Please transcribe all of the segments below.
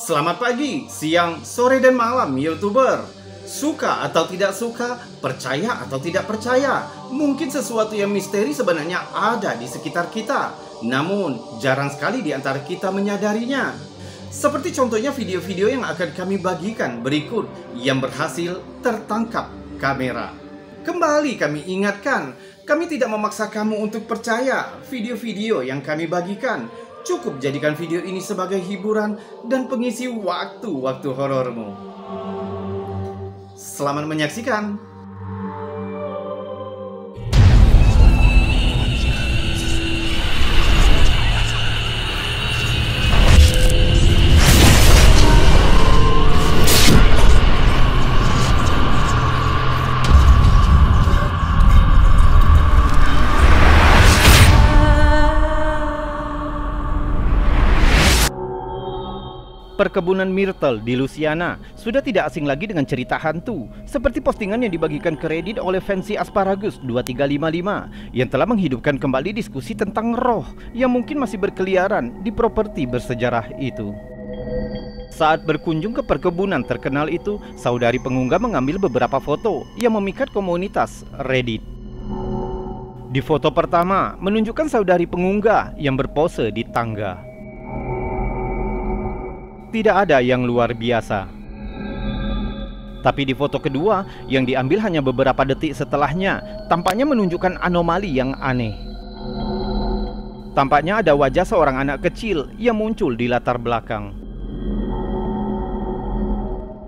Selamat pagi, siang, sore, dan malam, YouTuber. Suka atau tidak suka, percaya atau tidak percaya, mungkin sesuatu yang misteri sebenarnya ada di sekitar kita. Namun, jarang sekali di antara kita menyadarinya. Seperti contohnya video-video yang akan kami bagikan berikut yang berhasil tertangkap kamera. Kembali kami ingatkan, kami tidak memaksa kamu untuk percaya video-video yang kami bagikan. Cukup jadikan video ini sebagai hiburan dan pengisi waktu-waktu horormu. Selamat menyaksikan. Perkebunan Myrtle di Louisiana sudah tidak asing lagi dengan cerita hantu, seperti postingan yang dibagikan ke Reddit oleh Fancy Asparagus 2355 yang telah menghidupkan kembali diskusi tentang roh yang mungkin masih berkeliaran di properti bersejarah itu. Saat berkunjung ke perkebunan terkenal itu, saudari pengunggah mengambil beberapa foto yang memikat komunitas Reddit. Di foto pertama menunjukkan saudari pengunggah yang berpose di tangga. Tidak ada yang luar biasa. Tapi di foto kedua yang diambil hanya beberapa detik setelahnya, tampaknya menunjukkan anomali yang aneh. Tampaknya ada wajah seorang anak kecil yang muncul di latar belakang.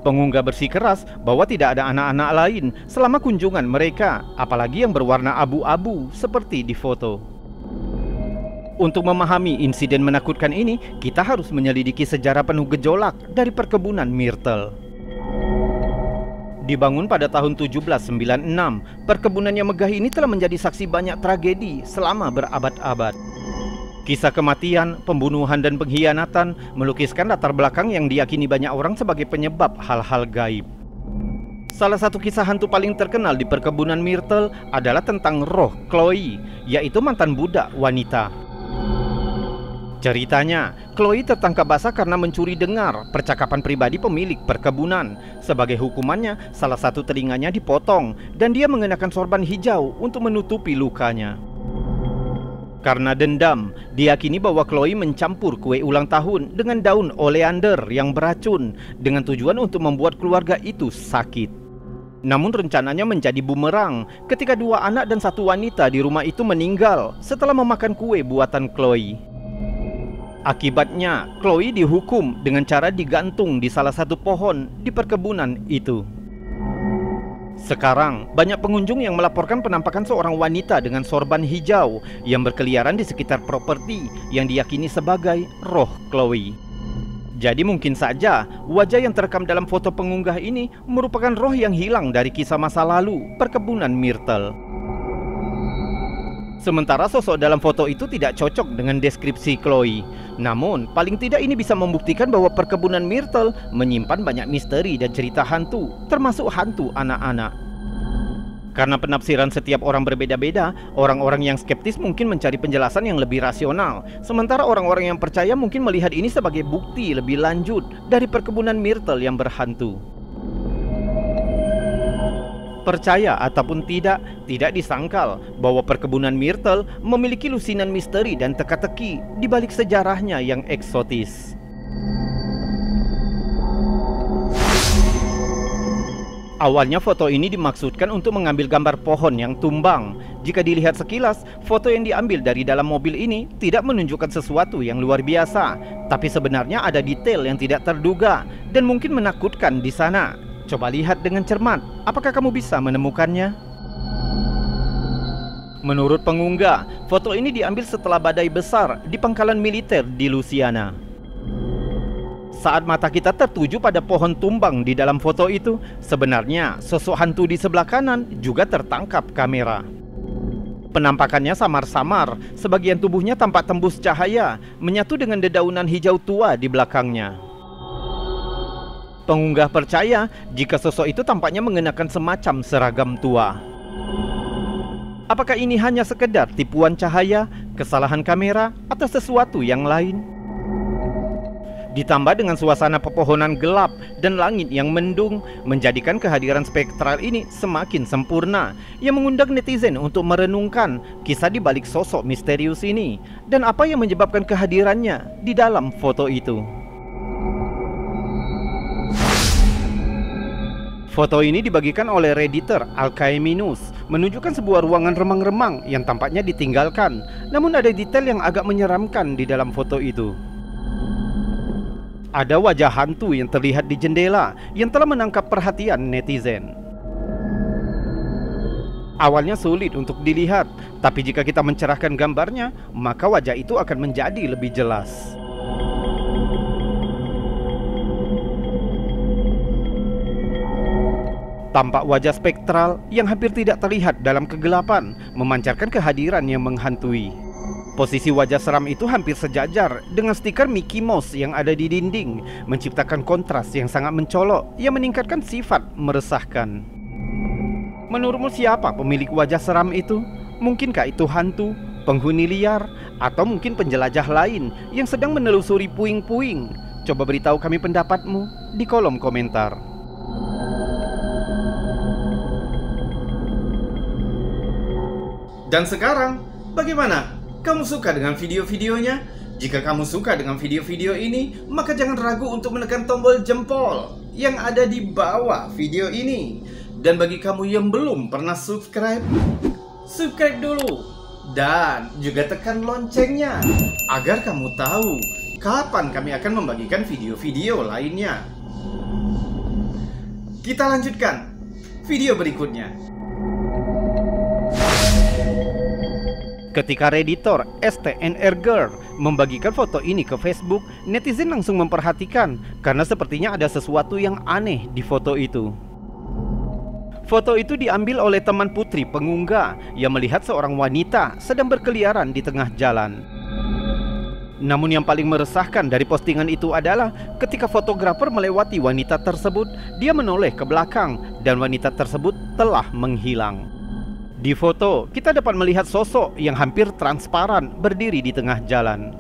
Pengunggah bersikeras bahwa tidak ada anak-anak lain selama kunjungan mereka, apalagi yang berwarna abu-abu seperti di foto. Untuk memahami insiden menakutkan ini, kita harus menyelidiki sejarah penuh gejolak dari perkebunan Myrtle. Dibangun pada tahun 1796, perkebunan yang megah ini telah menjadi saksi banyak tragedi selama berabad-abad. Kisah kematian, pembunuhan, dan pengkhianatan melukiskan latar belakang yang diyakini banyak orang sebagai penyebab hal-hal gaib. Salah satu kisah hantu paling terkenal di perkebunan Myrtle adalah tentang roh Chloe, yaitu mantan budak wanita. Ceritanya, Chloe tertangkap basah karena mencuri dengar percakapan pribadi pemilik perkebunan. Sebagai hukumannya, salah satu telinganya dipotong dan dia mengenakan sorban hijau untuk menutupi lukanya. Karena dendam, diyakini bahwa Chloe mencampur kue ulang tahun dengan daun oleander yang beracun dengan tujuan untuk membuat keluarga itu sakit. Namun rencananya menjadi bumerang ketika dua anak dan satu wanita di rumah itu meninggal setelah memakan kue buatan Chloe. Akibatnya, Chloe dihukum dengan cara digantung di salah satu pohon di perkebunan itu. Sekarang, banyak pengunjung yang melaporkan penampakan seorang wanita dengan sorban hijau yang berkeliaran di sekitar properti yang diyakini sebagai roh Chloe. Jadi mungkin saja wajah yang terekam dalam foto pengunggah ini merupakan roh yang hilang dari kisah masa lalu perkebunan Myrtle. Sementara sosok dalam foto itu tidak cocok dengan deskripsi Chloe. Namun, paling tidak ini bisa membuktikan bahwa perkebunan Myrtle menyimpan banyak misteri dan cerita hantu, termasuk hantu anak-anak. Karena penafsiran setiap orang berbeda-beda, orang-orang yang skeptis mungkin mencari penjelasan yang lebih rasional. Sementara orang-orang yang percaya mungkin melihat ini sebagai bukti lebih lanjut dari perkebunan Myrtle yang berhantu. Percaya ataupun tidak disangkal bahwa perkebunan Myrtle memiliki lusinan misteri dan teka-teki di balik sejarahnya yang eksotis. Awalnya foto ini dimaksudkan untuk mengambil gambar pohon yang tumbang. Jika dilihat sekilas, foto yang diambil dari dalam mobil ini tidak menunjukkan sesuatu yang luar biasa, tapi sebenarnya ada detail yang tidak terduga dan mungkin menakutkan di sana. Coba lihat dengan cermat, apakah kamu bisa menemukannya? Menurut pengunggah, foto ini diambil setelah badai besar di pangkalan militer di Louisiana. Saat mata kita tertuju pada pohon tumbang di dalam foto itu, sebenarnya sosok hantu di sebelah kanan juga tertangkap kamera. Penampakannya samar-samar, sebagian tubuhnya tampak tembus cahaya, menyatu dengan dedaunan hijau tua di belakangnya. Pengunggah percaya jika sosok itu tampaknya mengenakan semacam seragam tua. Apakah ini hanya sekedar tipuan cahaya, kesalahan kamera, atau sesuatu yang lain? Di Ditambah dengan suasana pepohonan gelap dan langit yang mendung, menjadikan kehadiran spektral ini semakin sempurna, yang mengundang netizen untuk merenungkan kisah di balik sosok misterius ini dan apa yang menyebabkan kehadirannya di dalam foto itu. Foto ini dibagikan oleh Redditor Alkaeminus, menunjukkan sebuah ruangan remang-remang yang tampaknya ditinggalkan, namun ada detail yang agak menyeramkan di dalam foto itu. Ada wajah hantu yang terlihat di jendela yang telah menangkap perhatian netizen. Awalnya sulit untuk dilihat, tapi jika kita mencerahkan gambarnya, maka wajah itu akan menjadi lebih jelas. Tampak wajah spektral yang hampir tidak terlihat dalam kegelapan, memancarkan kehadiran yang menghantui. Posisi wajah seram itu hampir sejajar dengan stiker Mickey Mouse yang ada di dinding, menciptakan kontras yang sangat mencolok yang meningkatkan sifat meresahkan. Menurutmu siapa pemilik wajah seram itu? Mungkinkah itu hantu, penghuni liar, atau mungkin penjelajah lain yang sedang menelusuri puing-puing? Coba beritahu kami pendapatmu di kolom komentar. Dan sekarang, bagaimana? Kamu suka dengan video-videonya? Jika kamu suka dengan video-video ini, maka jangan ragu untuk menekan tombol jempol yang ada di bawah video ini. Dan bagi kamu yang belum pernah subscribe, subscribe dulu. Dan juga tekan loncengnya, agar kamu tahu kapan kami akan membagikan video-video lainnya. Kita lanjutkan video berikutnya. Ketika Redditor STNR Girl membagikan foto ini ke Facebook, netizen langsung memperhatikan karena sepertinya ada sesuatu yang aneh di foto itu. Foto itu diambil oleh teman putri pengunggah yang melihat seorang wanita sedang berkeliaran di tengah jalan. Namun yang paling meresahkan dari postingan itu adalah ketika fotografer melewati wanita tersebut, dia menoleh ke belakang dan wanita tersebut telah menghilang. Di foto, kita dapat melihat sosok yang hampir transparan berdiri di tengah jalan.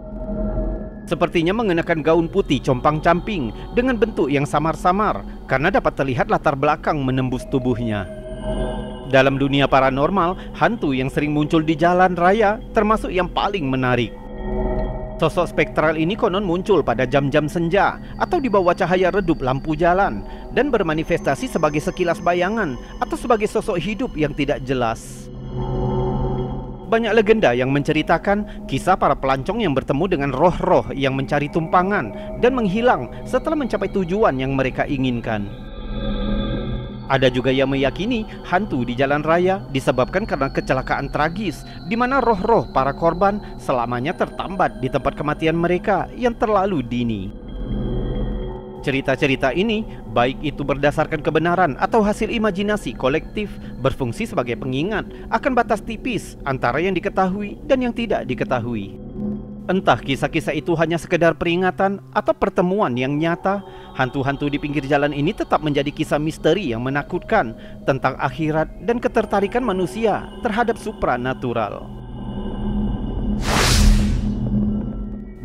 Sepertinya mengenakan gaun putih compang-camping dengan bentuk yang samar-samar karena dapat terlihat latar belakang menembus tubuhnya. Dalam dunia paranormal, hantu yang sering muncul di jalan raya termasuk yang paling menarik. Sosok spektral ini konon muncul pada jam-jam senja atau di bawah cahaya redup lampu jalan dan bermanifestasi sebagai sekilas bayangan atau sebagai sosok hidup yang tidak jelas. Banyak legenda yang menceritakan kisah para pelancong yang bertemu dengan roh-roh yang mencari tumpangan dan menghilang setelah mencapai tujuan yang mereka inginkan. Ada juga yang meyakini hantu di jalan raya disebabkan karena kecelakaan tragis di mana roh-roh para korban selamanya tertambat di tempat kematian mereka yang terlalu dini. Cerita-cerita ini, baik itu berdasarkan kebenaran atau hasil imajinasi kolektif, berfungsi sebagai pengingat akan batas tipis antara yang diketahui dan yang tidak diketahui. Entah kisah-kisah itu hanya sekedar peringatan atau pertemuan yang nyata, hantu-hantu di pinggir jalan ini tetap menjadi kisah misteri yang menakutkan tentang akhirat dan ketertarikan manusia terhadap supranatural.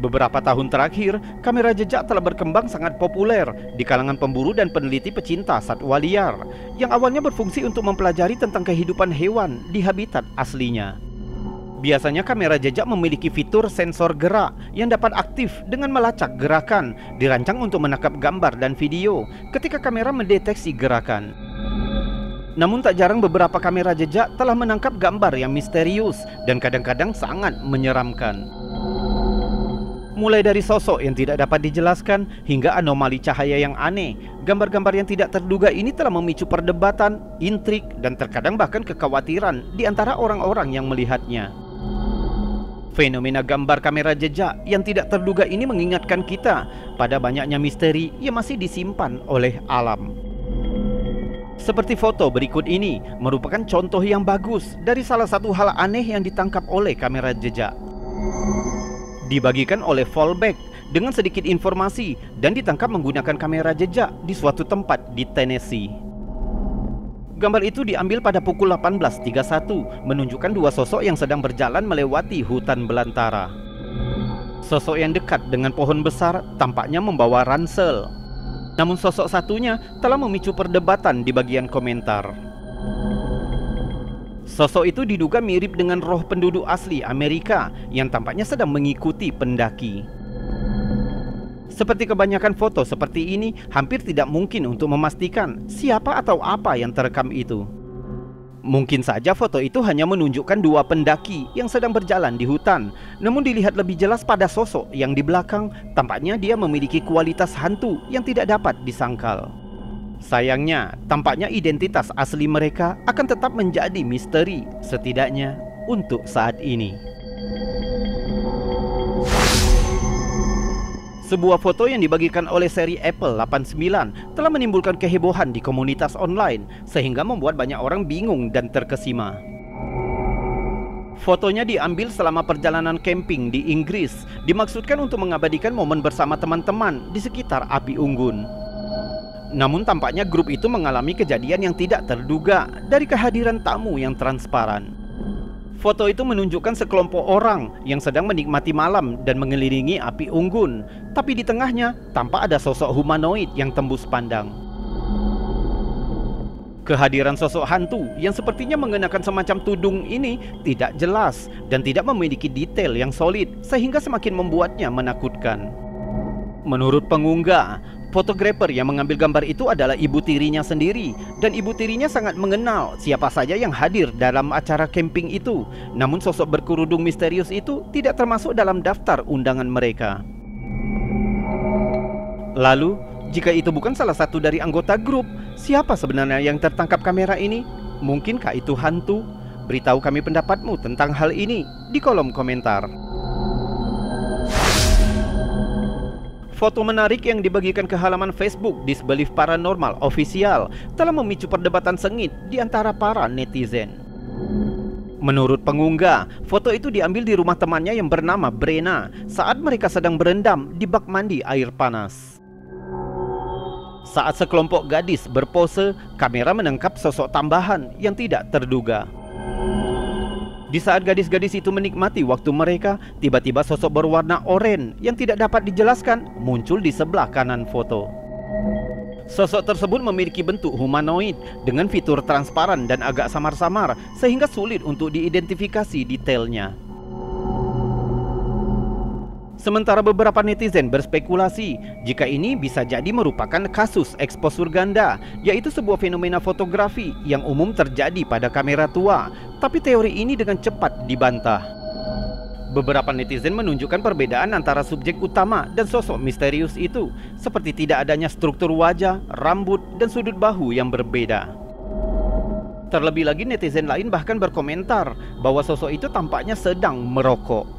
Beberapa tahun terakhir, kamera jejak telah berkembang sangat populer di kalangan pemburu dan peneliti pecinta satwa liar, yang awalnya berfungsi untuk mempelajari tentang kehidupan hewan di habitat aslinya. Biasanya kamera jejak memiliki fitur sensor gerak yang dapat aktif dengan melacak gerakan, dirancang untuk menangkap gambar dan video ketika kamera mendeteksi gerakan. Namun tak jarang beberapa kamera jejak telah menangkap gambar yang misterius dan kadang-kadang sangat menyeramkan. Mulai dari sosok yang tidak dapat dijelaskan hingga anomali cahaya yang aneh, gambar-gambar yang tidak terduga ini telah memicu perdebatan, intrik, dan terkadang bahkan kekhawatiran di antara orang-orang yang melihatnya. Fenomena gambar kamera jejak yang tidak terduga ini mengingatkan kita pada banyaknya misteri yang masih disimpan oleh alam. Seperti foto berikut ini merupakan contoh yang bagus dari salah satu hal aneh yang ditangkap oleh kamera jejak. Dibagikan oleh Fallback dengan sedikit informasi dan ditangkap menggunakan kamera jejak di suatu tempat di Tennessee. Gambar itu diambil pada pukul 18.31, menunjukkan dua sosok yang sedang berjalan melewati hutan belantara. Sosok yang dekat dengan pohon besar tampaknya membawa ransel. Namun sosok satunya telah memicu perdebatan di bagian komentar. Sosok itu diduga mirip dengan roh penduduk asli Amerika yang tampaknya sedang mengikuti pendaki. Seperti kebanyakan foto seperti ini, hampir tidak mungkin untuk memastikan siapa atau apa yang terekam itu. Mungkin saja foto itu hanya menunjukkan dua pendaki yang sedang berjalan di hutan. Namun dilihat lebih jelas pada sosok yang di belakang, tampaknya dia memiliki kualitas hantu yang tidak dapat disangkal. Sayangnya, tampaknya identitas asli mereka akan tetap menjadi misteri, setidaknya untuk saat ini. Sebuah foto yang dibagikan oleh seri Apple 89 telah menimbulkan kehebohan di komunitas online, sehingga membuat banyak orang bingung dan terkesima. Fotonya diambil selama perjalanan camping di Inggris, dimaksudkan untuk mengabadikan momen bersama teman-teman di sekitar api unggun. Namun tampaknya grup itu mengalami kejadian yang tidak terduga dari kehadiran tamu yang transparan. Foto itu menunjukkan sekelompok orang yang sedang menikmati malam dan mengelilingi api unggun, tapi di tengahnya tampak ada sosok humanoid yang tembus pandang. Kehadiran sosok hantu yang sepertinya mengenakan semacam tudung ini tidak jelas dan tidak memiliki detail yang solid, sehingga semakin membuatnya menakutkan. Menurut pengunggah, fotografer yang mengambil gambar itu adalah ibu tirinya sendiri, dan ibu tirinya sangat mengenal siapa saja yang hadir dalam acara camping itu. Namun sosok berkerudung misterius itu tidak termasuk dalam daftar undangan mereka. Lalu, jika itu bukan salah satu dari anggota grup, siapa sebenarnya yang tertangkap kamera ini? Mungkinkah itu hantu? Beritahu kami pendapatmu tentang hal ini di kolom komentar. Foto menarik yang dibagikan ke halaman Facebook Disbelief Paranormal Official telah memicu perdebatan sengit di antara para netizen. Menurut pengunggah, foto itu diambil di rumah temannya yang bernama Brenna saat mereka sedang berendam di bak mandi air panas. Saat sekelompok gadis berpose, kamera menangkap sosok tambahan yang tidak terduga. Di saat gadis-gadis itu menikmati waktu mereka, tiba-tiba sosok berwarna oranye yang tidak dapat dijelaskan muncul di sebelah kanan foto. Sosok tersebut memiliki bentuk humanoid dengan fitur transparan dan agak samar-samar, sehingga sulit untuk diidentifikasi detailnya. Sementara beberapa netizen berspekulasi jika ini bisa jadi merupakan kasus eksposur ganda, yaitu sebuah fenomena fotografi yang umum terjadi pada kamera tua, tapi teori ini dengan cepat dibantah. Beberapa netizen menunjukkan perbedaan antara subjek utama dan sosok misterius itu, seperti tidak adanya struktur wajah, rambut, dan sudut bahu yang berbeda. Terlebih lagi netizen lain bahkan berkomentar bahwa sosok itu tampaknya sedang merokok.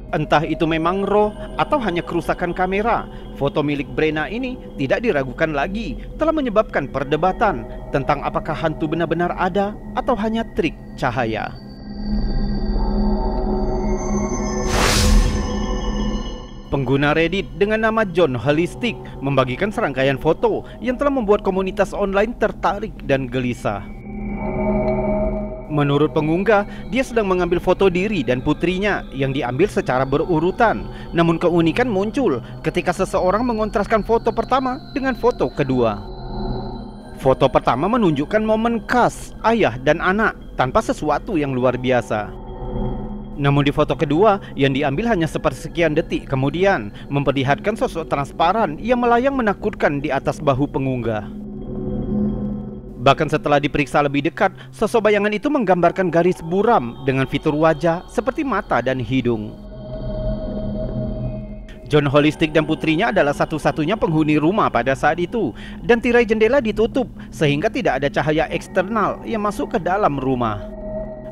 Entah itu memang roh atau hanya kerusakan kamera, foto milik Brenna ini tidak diragukan lagi telah menyebabkan perdebatan tentang apakah hantu benar-benar ada atau hanya trik cahaya. Pengguna Reddit dengan nama John Holistic membagikan serangkaian foto yang telah membuat komunitas online tertarik dan gelisah. Menurut pengunggah, dia sedang mengambil foto diri dan putrinya yang diambil secara berurutan. Namun keunikan muncul ketika seseorang mengontraskan foto pertama dengan foto kedua. Foto pertama menunjukkan momen khas ayah dan anak tanpa sesuatu yang luar biasa. Namun di foto kedua yang diambil hanya sepersekian detik kemudian memperlihatkan sosok transparan yang melayang menakutkan di atas bahu pengunggah. Bahkan setelah diperiksa lebih dekat, sosok bayangan itu menggambarkan garis buram dengan fitur wajah seperti mata dan hidung. John Holistic dan putrinya adalah satu-satunya penghuni rumah pada saat itu, dan tirai jendela ditutup sehingga tidak ada cahaya eksternal yang masuk ke dalam rumah.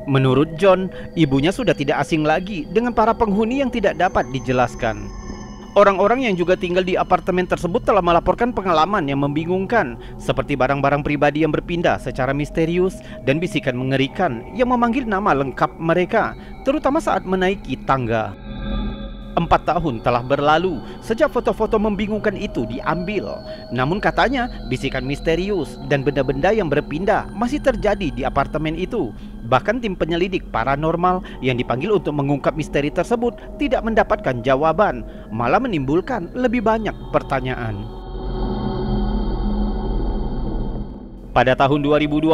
Menurut John, ibunya sudah tidak asing lagi dengan para penghuni yang tidak dapat dijelaskan. Orang-orang yang juga tinggal di apartemen tersebut telah melaporkan pengalaman yang membingungkan, seperti barang-barang pribadi yang berpindah secara misterius dan bisikan mengerikan yang memanggil nama lengkap mereka, terutama saat menaiki tangga. 4 tahun telah berlalu sejak foto-foto membingungkan itu diambil. Namun katanya bisikan misterius dan benda-benda yang berpindah masih terjadi di apartemen itu. Bahkan tim penyelidik paranormal yang dipanggil untuk mengungkap misteri tersebut tidak mendapatkan jawaban, malah menimbulkan lebih banyak pertanyaan. Pada tahun 2020,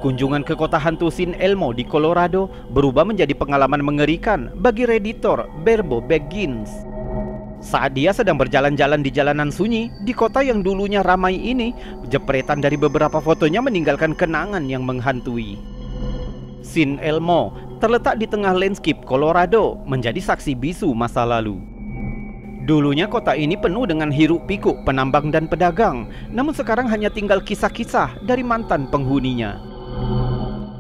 kunjungan ke kota hantu Sin Elmo di Colorado berubah menjadi pengalaman mengerikan bagi redditor Birbo Baggins. Saat dia sedang berjalan-jalan di jalanan sunyi di kota yang dulunya ramai ini, jepretan dari beberapa fotonya meninggalkan kenangan yang menghantui. Sin Elmo terletak di tengah landscape Colorado, menjadi saksi bisu masa lalu. Dulunya kota ini penuh dengan hiruk-pikuk penambang dan pedagang, namun sekarang hanya tinggal kisah-kisah dari mantan penghuninya.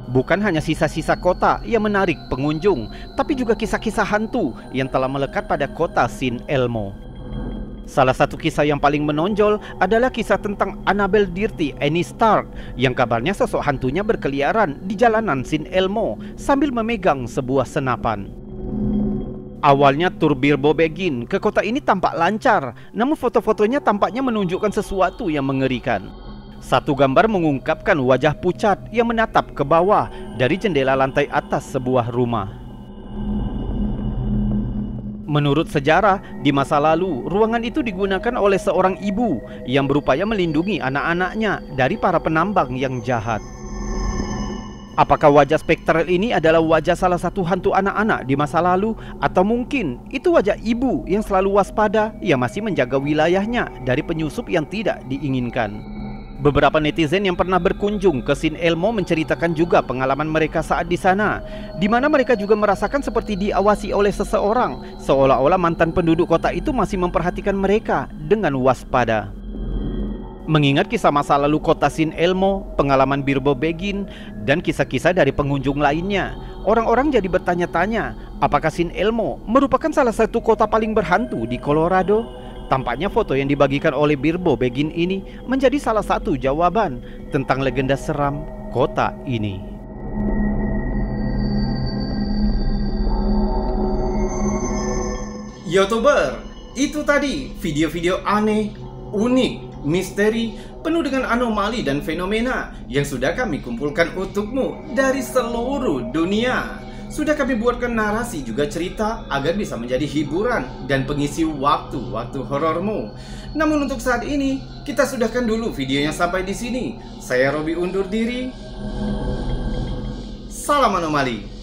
Bukan hanya sisa-sisa kota yang menarik pengunjung, tapi juga kisah-kisah hantu yang telah melekat pada kota Sin Elmo. Salah satu kisah yang paling menonjol adalah kisah tentang Annabelle Dirty Annie Stark, yang kabarnya sosok hantunya berkeliaran di jalanan Sin Elmo sambil memegang sebuah senapan. Awalnya tur Birbo Baggins ke kota ini tampak lancar, namun foto-fotonya tampaknya menunjukkan sesuatu yang mengerikan. Satu gambar mengungkapkan wajah pucat yang menatap ke bawah dari jendela lantai atas sebuah rumah. Menurut sejarah, di masa lalu ruangan itu digunakan oleh seorang ibu yang berupaya melindungi anak-anaknya dari para penambang yang jahat. Apakah wajah spektral ini adalah wajah salah satu hantu anak-anak di masa lalu? Atau mungkin itu wajah ibu yang selalu waspada, yang masih menjaga wilayahnya dari penyusup yang tidak diinginkan? Beberapa netizen yang pernah berkunjung ke Sin Elmo menceritakan juga pengalaman mereka saat di sana, di mana mereka juga merasakan seperti diawasi oleh seseorang, seolah-olah mantan penduduk kota itu masih memperhatikan mereka dengan waspada. Mengingat kisah masa lalu kota Sin Elmo, pengalaman Birbo Baggins, dan kisah-kisah dari pengunjung lainnya, orang-orang jadi bertanya-tanya, apakah Sin Elmo merupakan salah satu kota paling berhantu di Colorado? Tampaknya foto yang dibagikan oleh Birbo Baggins ini menjadi salah satu jawaban tentang legenda seram kota ini. YouTuber, itu tadi video-video aneh, unik, misteri, penuh dengan anomali dan fenomena yang sudah kami kumpulkan untukmu dari seluruh dunia. Sudah kami buatkan narasi juga cerita agar bisa menjadi hiburan dan pengisi waktu-waktu horormu. Namun untuk saat ini, kita sudahkan dulu videonya sampai di sini. Saya Robi undur diri. Salam anomali.